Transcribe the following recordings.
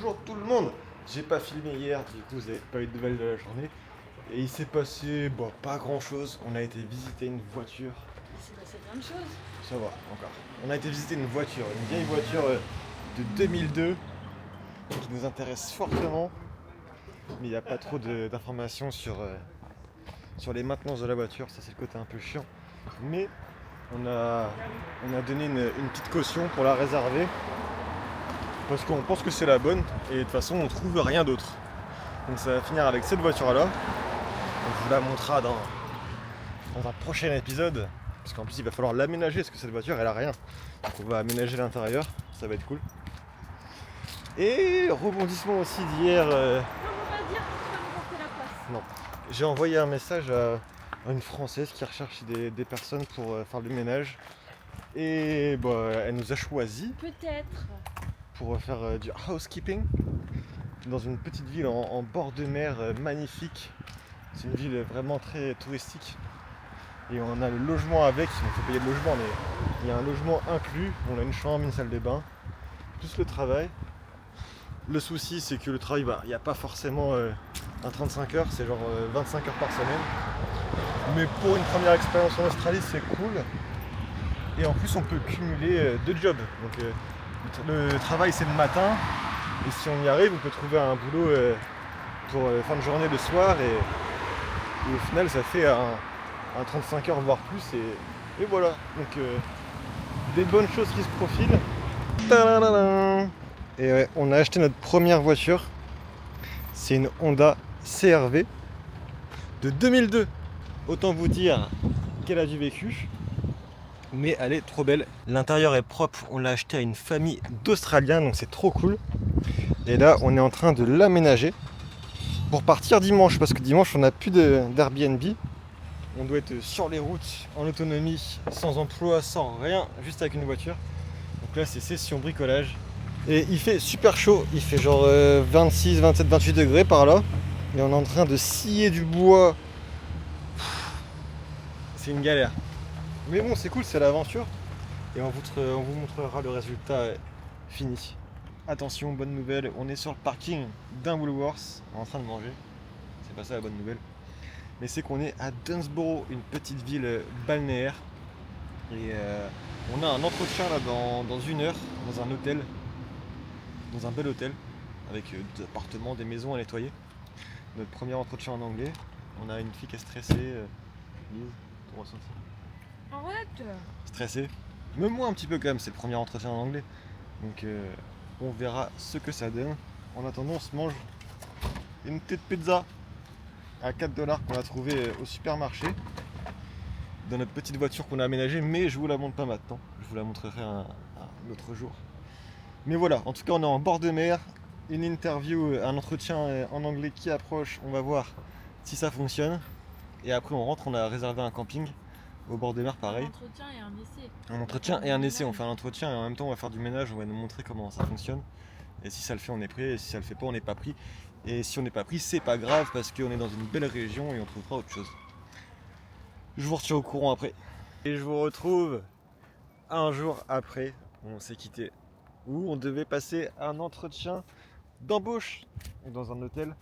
Bonjour tout le monde. J'ai pas filmé hier, du coup vous avez pas eu de nouvelles de la journée. Et il s'est passé pas grand chose. On a été visiter une voiture. Il s'est passé plein de choses. Ça va encore. On a été visiter une voiture, une vieille voiture de 2002 qui nous intéresse fortement. Mais il n'y a pas trop d'informations sur les maintenances de la voiture. Ça c'est le côté un peu chiant. Mais on a donné une petite caution pour la réserver. Parce qu'on pense que c'est la bonne et de toute façon on trouve rien d'autre. Donc ça va finir avec cette voiture là. On vous la montrera dans un prochain épisode. Parce qu'en plus il va falloir l'aménager parce que cette voiture elle a rien. Donc on va aménager l'intérieur, ça va être cool. Et rebondissement aussi d'hier. Non, on va pas dire que tu vas nous porter la place. Non. J'ai envoyé un message à une Française qui recherche des personnes pour faire le ménage. Et elle nous a choisi Peut-être. pour faire du housekeeping dans une petite ville en bord de mer magnifique. C'est une ville vraiment très touristique. Et on a le logement avec, il faut payer le logement, mais il y a un logement inclus. On a une chambre, une salle de bain, plus le travail. Le souci c'est que le travail, il n'y a pas forcément un 35 heures, c'est genre 25 heures par semaine. Mais pour une première expérience en Australie c'est cool. Et en plus on peut cumuler deux jobs. Donc le travail c'est le matin. Et si on y arrive, on peut trouver un boulot pour fin de journée le soir. Et au final ça fait un 35 heures voire plus. Et voilà. Donc des bonnes choses qui se profilent. Tadadadam. Et ouais, on a acheté notre première voiture. C'est une Honda CR-V de 2002. Autant vous dire qu'elle a du vécu. Mais elle est trop belle. L'intérieur est propre. On l'a acheté à une famille d'Australiens, donc c'est trop cool. Et là, on est en train de l'aménager pour partir dimanche, parce que dimanche, on n'a plus d'Airbnb. On doit être sur les routes, en autonomie, sans emploi, sans rien, juste avec une voiture. Donc là, c'est session bricolage. Et il fait super chaud. Il fait genre 26, 27, 28 degrés par là. Et on est en train de scier du bois. C'est une galère. Mais bon, c'est cool, c'est l'aventure. Et on vous montrera le résultat fini. Attention, bonne nouvelle, on est sur le parking d'un Woolworths en train de manger. C'est pas ça la bonne nouvelle. Mais c'est qu'on est à Dunsborough, une petite ville balnéaire. Et on a un entretien là dans une heure, dans un hôtel. Dans un bel hôtel, avec des appartements, des maisons à nettoyer. Notre premier entretien en anglais. On a une fille qui est stressée. Lise, ton ressenti ? Arrête. Stressée. Même moi un petit peu quand même, c'est le premier entretien en anglais. Donc on verra ce que ça donne. En attendant, on se mange une petite pizza à 4$ qu'on a trouvé au supermarché. Dans notre petite voiture qu'on a aménagée, mais je vous la montre pas maintenant. Je vous la montrerai un autre jour. Mais voilà, en tout cas on est en bord de mer. Une interview, un entretien en anglais qui approche. On va voir si ça fonctionne. Et après on rentre, on a réservé un camping au bord de mer pareil. Un entretien et un essai. Un entretien et un essai, on fait un entretien et en même temps on va faire du ménage, on va nous montrer comment ça fonctionne. Et si ça le fait on est pris, et si ça le fait pas on n'est pas pris. Et si on n'est pas pris c'est pas grave parce qu'on est dans une belle région et on trouvera autre chose. Je vous retiens au courant après. Et je vous retrouve un jour après, on s'est quitté. Où on devait passer un entretien d'embauche dans un hôtel.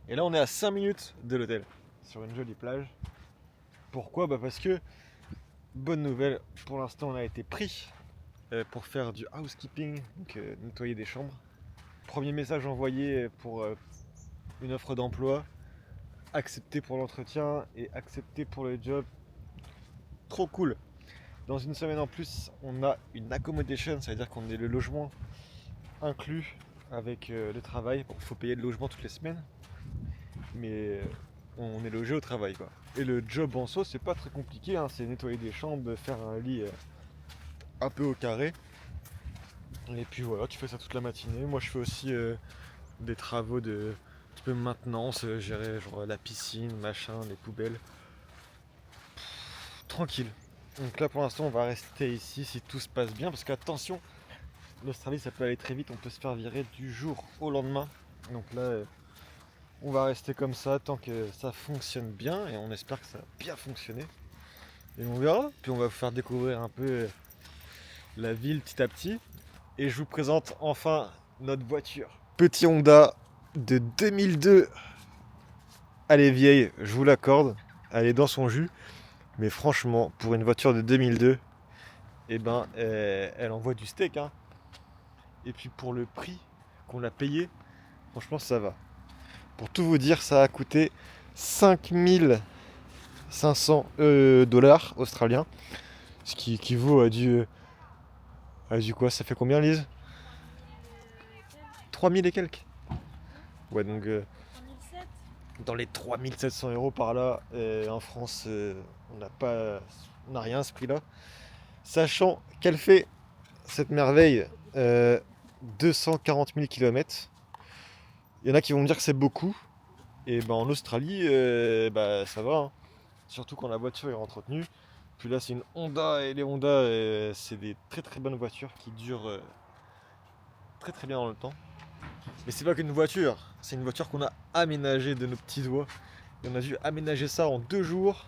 Et là on est à 5 minutes de l'hôtel, sur une jolie plage. Pourquoi ? Parce que bonne nouvelle, pour l'instant on a été pris pour faire du housekeeping, donc nettoyer des chambres. Premier message envoyé pour une offre d'emploi, accepté pour l'entretien et accepté pour le job. Trop cool. Dans une semaine en plus, on a une accommodation, ça veut dire qu'on est le logement inclus avec le travail. Bon, il faut payer le logement toutes les semaines, mais on est logé au travail quoi. Et le job en soi c'est pas très compliqué, hein. C'est nettoyer des chambres, faire un lit un peu au carré. Et puis voilà, tu fais ça toute la matinée. Moi je fais aussi des travaux de un petit peu maintenance, gérer genre la piscine, machin, les poubelles. Tranquille. Donc là pour l'instant on va rester ici si tout se passe bien, parce qu'attention, l'Australie ça peut aller très vite, on peut se faire virer du jour au lendemain. Donc là on va rester comme ça tant que ça fonctionne bien, et on espère que ça va bien fonctionner. Et on verra, puis on va vous faire découvrir un peu la ville petit à petit. Et je vous présente enfin notre voiture. Petit Honda de 2002. Elle est vieille, je vous l'accorde. Elle est dans son jus. Mais franchement, pour une voiture de 2002, eh ben, elle envoie du steak. Hein. Et puis pour le prix qu'on a payé, franchement, ça va. Pour tout vous dire, ça a coûté 5500 dollars australiens. Ce qui équivaut à du quoi? Ça fait combien, Lise? 3000 et quelques. Ouais, donc 2007. dans les 3700 euros par là, en France, on n'a rien à ce prix-là. Sachant qu'elle fait cette merveille 240 000 km. Il y en a qui vont me dire que c'est beaucoup. Et ben en Australie, ça va. Hein. Surtout quand la voiture est entretenue. Puis là, c'est une Honda. Et les Honda, c'est des très très bonnes voitures qui durent très très bien dans le temps. Mais c'est pas qu'une voiture. C'est une voiture qu'on a aménagée de nos petits doigts. Et on a dû aménager ça en 2 jours.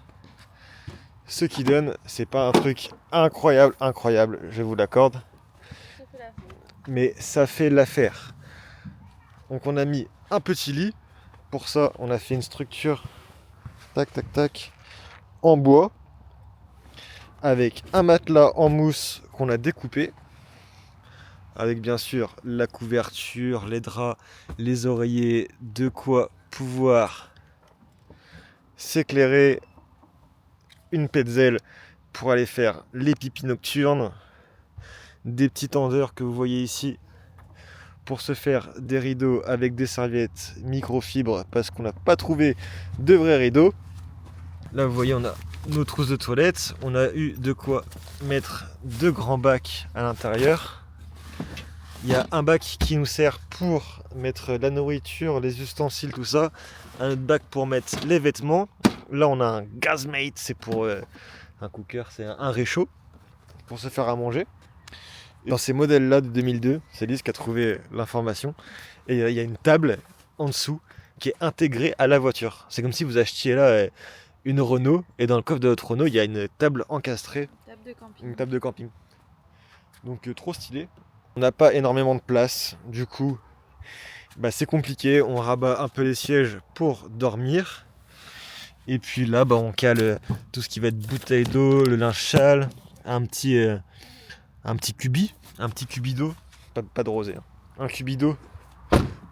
Ce qui donne, c'est pas un truc incroyable, je vous l'accorde. Mais ça fait l'affaire. Donc on a mis un petit lit. Pour ça, on a fait une structure tac, en bois. Avec un matelas en mousse qu'on a découpé. Avec bien sûr la couverture, les draps, les oreillers, de quoi pouvoir s'éclairer, une petzel pour aller faire les pipis nocturnes, des petits tendeurs que vous voyez ici pour se faire des rideaux avec des serviettes microfibre parce qu'on n'a pas trouvé de vrais rideaux. Là vous voyez on a nos trousses de toilettes, on a eu de quoi mettre 2 grands bacs à l'intérieur. Il y a un bac qui nous sert pour mettre la nourriture, les ustensiles, tout ça. Un autre bac pour mettre les vêtements. Là, on a un Gasmate, c'est pour un cooker, c'est un réchaud pour se faire à manger. Et dans ces modèles-là de 2002, c'est Lise qui a trouvé l'information. Et il y a une table en dessous qui est intégrée à la voiture. C'est comme si vous achetiez là une Renault et dans le coffre de votre Renault, il y a une table encastrée. Une table de camping. Donc trop stylé. On n'a pas énormément de place, du coup c'est compliqué, on rabat un peu les sièges pour dormir. Et puis là on cale tout ce qui va être bouteille d'eau, le linge sale, un petit cubi d'eau, pas de rosé, hein. Un cubi d'eau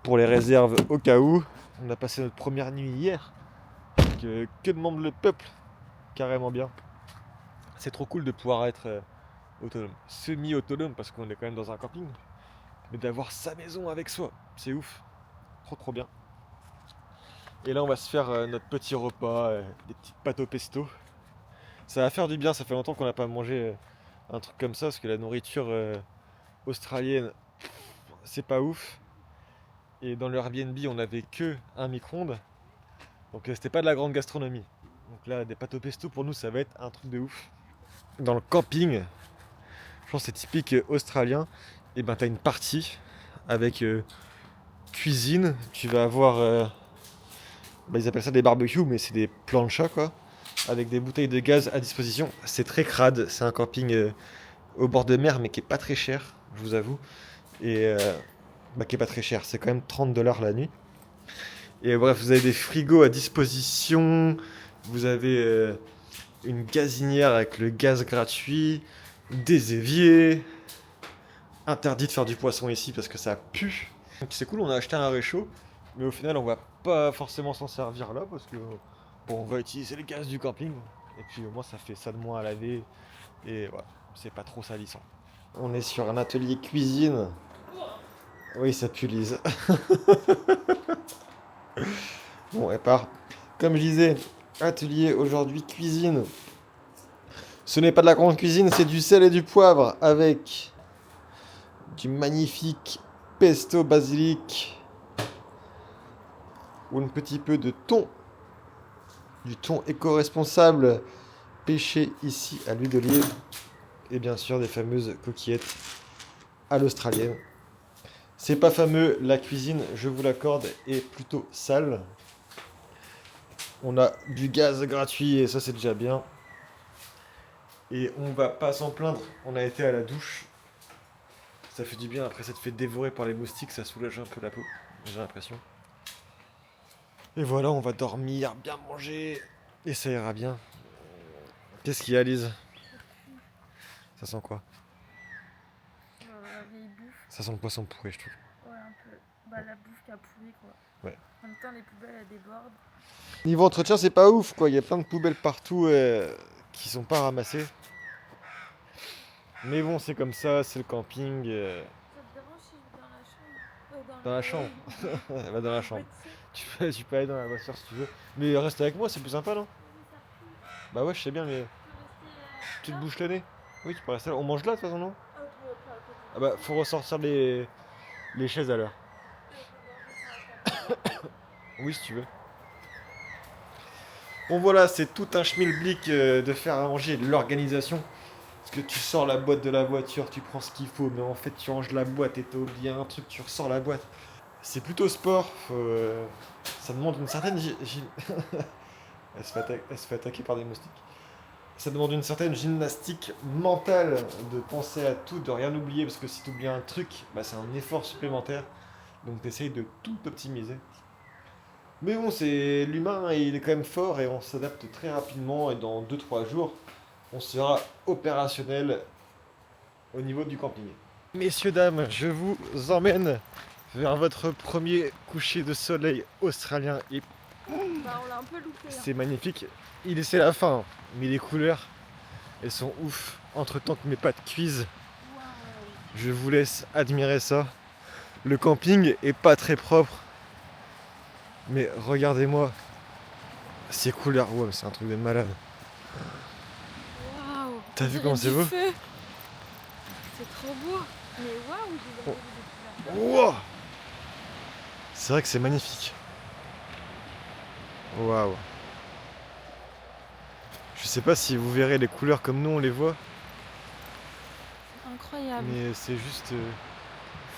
pour les réserves au cas où. On a passé notre première nuit hier, que demande le peuple, carrément bien. C'est trop cool de pouvoir être autonome, semi-autonome parce qu'on est quand même dans un camping, mais d'avoir sa maison avec soi, c'est ouf, trop bien. Et là on va se faire notre petit repas, des petites pâtes au pesto. Ça va faire du bien, ça fait longtemps qu'on n'a pas mangé un truc comme ça parce que la nourriture australienne c'est pas ouf. Et dans le Airbnb on avait que un micro-ondes, donc c'était pas de la grande gastronomie. Donc là des pâtes au pesto pour nous ça va être un truc de ouf. Dans le camping, je pense que c'est typique australien, et t'as une partie avec cuisine, tu vas avoir ils appellent ça des barbecues mais c'est des planchas quoi, avec des bouteilles de gaz à disposition. C'est très crade, c'est un camping au bord de mer mais qui est pas très cher, je vous avoue, et qui est pas très cher, c'est quand même 30 dollars la nuit. Et bref, vous avez des frigos à disposition, vous avez une gazinière avec le gaz gratuit, des éviers. Interdit de faire du poisson ici parce que ça pue. Donc c'est cool, on a acheté un réchaud, mais au final on va pas forcément s'en servir là parce que on va utiliser le gaz du camping. Et puis au moins ça fait ça de moins à laver et voilà, c'est pas trop salissant. On est sur un atelier cuisine. Oui, ça pue Lise. Bon, elle part. Comme je disais, atelier aujourd'hui cuisine. Ce n'est pas de la grande cuisine, c'est du sel et du poivre avec du magnifique pesto basilic ou un petit peu de thon, du thon éco-responsable pêché ici à l'huile d'olive et bien sûr des fameuses coquillettes à l'australienne. C'est pas fameux, la cuisine, je vous l'accorde, est plutôt sale. On a du gaz gratuit et ça c'est déjà bien. Et on va pas s'en plaindre, on a été à la douche. Ça fait du bien, après ça te fait dévorer par les moustiques, ça soulage un peu la peau, j'ai l'impression. Et voilà, on va dormir, bien manger, et ça ira bien. Qu'est-ce qu'il y a, Lise? Ça sent quoi? La vieille bouffe. Ça sent le poisson pourri, je trouve. Ouais, un peu. Bah, la bouffe qui a pourri, quoi. Ouais. En même temps, les poubelles, elles débordent. Niveau entretien, c'est pas ouf, quoi. Il y a plein de poubelles partout qui sont pas ramassées. Mais bon, c'est comme ça, c'est le camping. Ça te dérange si je vais dans la chambre? Dans la chambre. Elle va dans la chambre. Tu peux aller dans la voiture si tu veux. Mais reste avec moi, c'est plus sympa, non? Bah ouais, je sais bien, mais tu te bouches le nez. Oui, tu peux rester là. On mange là, de toute façon, non? Ah bah, faut ressortir les chaises à l'heure. Oui, si tu veux. Bon, voilà, c'est tout un schmilblick de faire à manger, de l'organisation. Parce que tu sors la boîte de la voiture, tu prends ce qu'il faut, mais en fait, tu ranges la boîte et t'as oublié un truc, tu ressors la boîte. C'est plutôt sport. Ça demande une certaine. Elle se fait attaquer par des moustiques. Ça demande une certaine gymnastique mentale de penser à tout, de rien oublier, parce que si tu oublies un truc, bah, c'est un effort supplémentaire. Donc tu essayes de tout optimiser. Mais bon, c'est l'humain, il est quand même fort et on s'adapte très rapidement. Et dans 2-3 jours, on sera opérationnel au niveau du camping. Messieurs, dames, je vous emmène vers votre premier coucher de soleil australien. Et Bah, on l'a un peu loupé. Hein. c'est magnifique. C'est la fin, mais les couleurs, elles sont ouf. Entre temps que mes pâtes cuisent, Wow. je vous laisse admirer ça. Le camping est pas très propre, mais regardez-moi ces couleurs. Ouais, c'est un truc de malade. Waouh. T'as vu comment c'est beau? C'est trop beau. Mais waouh, j'ai des couleurs. Wow, c'est vrai que c'est magnifique. Waouh. Je sais pas si vous verrez les couleurs comme nous on les voit, Incroyable. mais c'est juste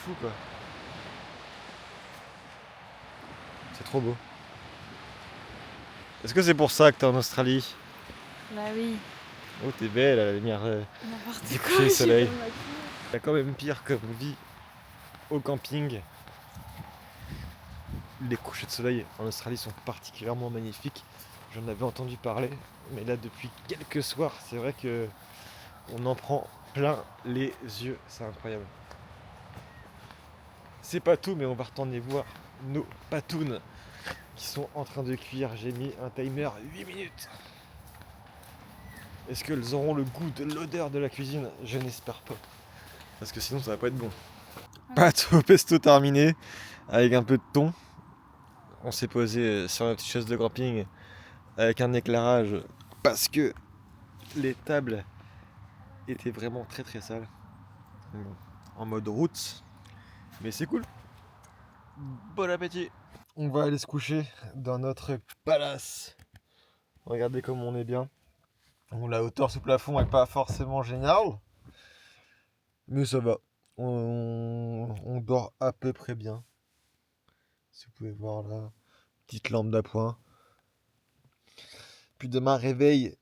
fou quoi. C'est trop beau. Est-ce que c'est pour ça que t'es en Australie? Bah oui. Oh, t'es belle à la lumière N'importe du quoi, coucher de j'ai soleil. pas maquillé. Il y a quand même pire comme vie au camping. Les couchers de soleil en Australie sont particulièrement magnifiques. J'en avais entendu parler, mais là depuis quelques soirs, c'est vrai que on en prend plein les yeux. C'est incroyable. C'est pas tout, mais on va retourner voir nos patounes qui sont en train de cuire. J'ai mis un timer 8 minutes. Est-ce qu'elles auront le goût de l'odeur de la cuisine? Je n'espère pas. Parce que sinon ça va pas être bon. Pâte au pesto terminé avec un peu de thon. On s'est posé sur la petite chaise de camping avec un éclairage parce que les tables étaient vraiment très très sales. Bon, en mode route. Mais c'est cool. Bon appétit. On va aller se coucher dans notre palace. Regardez comme on est bien. Bon, la hauteur sous plafond n'est pas forcément géniale. Mais ça va. On dort à peu près bien. Si vous pouvez voir là. Petite lampe d'appoint. Puis demain, réveil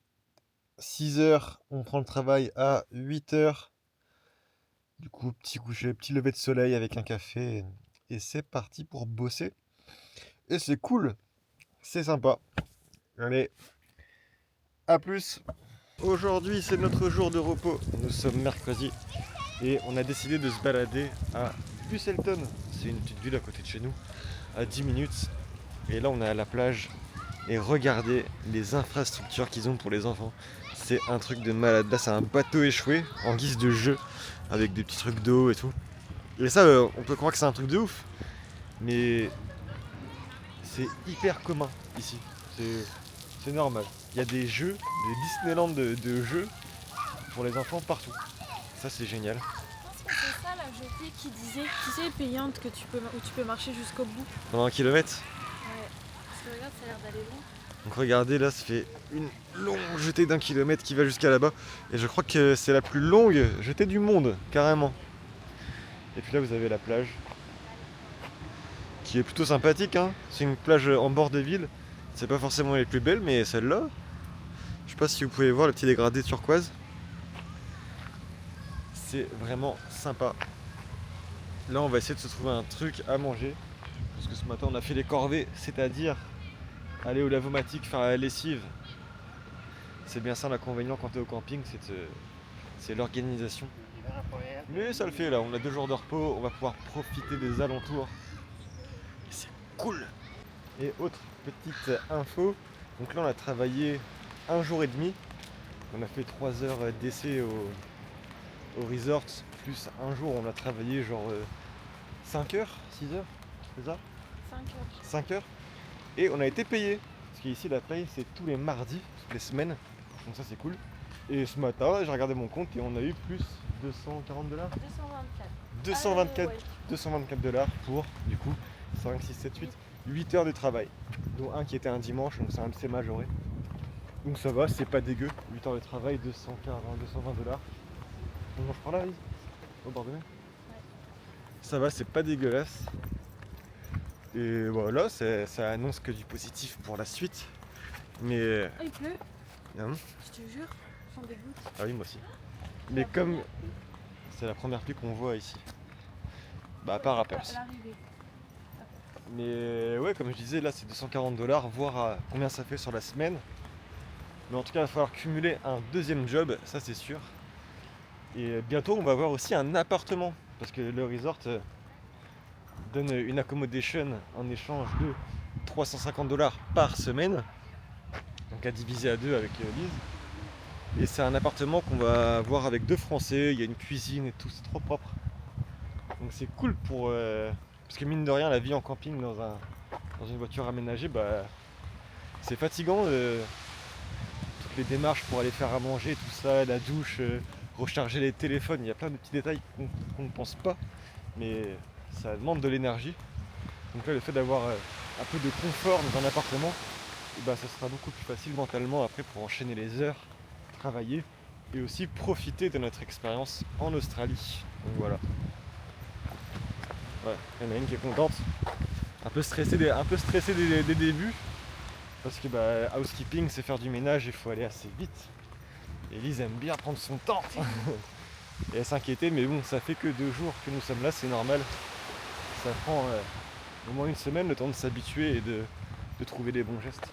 6h. On prend le travail à 8h. Du coup, petit coucher, petit lever de soleil avec un café. Et c'est parti pour bosser. Et c'est cool. C'est sympa. Allez. À plus. Aujourd'hui, c'est notre jour de repos. Nous sommes mercredi. Et on a décidé de se balader à Busselton. C'est une petite ville à côté de chez nous. À 10 minutes. Et là, on est à la plage. Et regardez les infrastructures qu'ils ont pour les enfants. C'est un truc de malade. Là, c'est un bateau échoué en guise de jeu. Avec des petits trucs d'eau et tout. Et ça, on peut croire que c'est un truc de ouf. Mais c'est hyper commun ici. C'est normal. Il y a des jeux, des Disneyland de jeux pour les enfants partout. Ça, c'est génial. Je pense que c'est ça la jetée qui disait, tu sais, payante où tu peux marcher jusqu'au bout. Pendant 1 kilomètre. Ouais. Parce que regarde, ça a l'air d'aller loin. Donc regardez, là, ça fait une longue jetée d'1 kilomètre qui va jusqu'à là-bas. Et je crois que c'est la plus longue jetée du monde, carrément. Et puis là, vous avez la plage. Qui est plutôt sympathique, hein. C'est une plage en bord de ville. C'est pas forcément les plus belles, mais celle-là, je sais pas si vous pouvez voir le petit dégradé turquoise. C'est vraiment sympa. Là, on va essayer de se trouver un truc à manger. Parce que ce matin, on a fait les corvées, c'est-à-dire aller au lavomatique faire la lessive. C'est bien ça l'inconvénient quand tu es au camping, c'est l'organisation. Mais ça le fait là, on a 2 jours de repos, on va pouvoir profiter des alentours. Et c'est cool. Et autre petite info, donc là on a travaillé 1 jour et demi. On a fait 3 heures d'essai au resort, plus un jour on a travaillé genre 5 heures, 6 heures, c'est ça 5 heures. 5 heures. Et on a été payé. Parce qu'ici la paye c'est tous les mardis, toutes les semaines. Donc ça c'est cool. Et ce matin j'ai regardé mon compte et on a eu plus 240 $. 224. 224 $ pour du coup 5, 6, 7, 8 heures de travail. Dont un qui était un dimanche, donc c'est majoré. Donc ça va, c'est pas dégueu. 8 heures de travail, 220 $. On mange par là, oui, au bord de mer. Ça va, c'est pas dégueulasse. Et voilà, ça annonce que du positif pour la suite. Mais Oh, il pleut, non. je te jure, j'en dégoûte. Ah oui, moi aussi. Mais comme c'est la première pluie qu'on voit ici. Bah à part à Perth. L'arrivée. Mais ouais, comme je disais, là c'est 240 $, voir combien ça fait sur la semaine. Mais en tout cas, il va falloir cumuler un deuxième job, ça c'est sûr. Et bientôt, on va avoir aussi un appartement. Parce que le resort donne une accommodation en échange de 350 $ par semaine. Donc à diviser à 2 avec Lise. Et c'est un appartement qu'on va avoir avec 2 Français, il y a une cuisine et tout, c'est trop propre. Donc c'est cool pour... parce que mine de rien, la vie en camping dans une voiture aménagée, bah, c'est fatigant. Toutes les démarches pour aller faire à manger, tout ça, la douche, recharger les téléphones, il y a plein de petits détails qu'on ne pense pas. Mais ça demande de l'énergie. Donc là, le fait d'avoir un peu de confort dans un appartement, et bah, ça sera beaucoup plus facile mentalement après pour enchaîner les heures, travailler et aussi profiter de notre expérience en Australie. Donc voilà. Ouais, il y en a une qui est contente. Un peu stressée des débuts. Parce que bah, housekeeping c'est faire du ménage, il faut aller assez vite. Et Lise aime bien prendre son temps. Et elle s'inquiétait, mais bon, ça fait que 2 jours que nous sommes là, c'est normal. Ça prend au moins une semaine le temps de s'habituer et de trouver les bons gestes.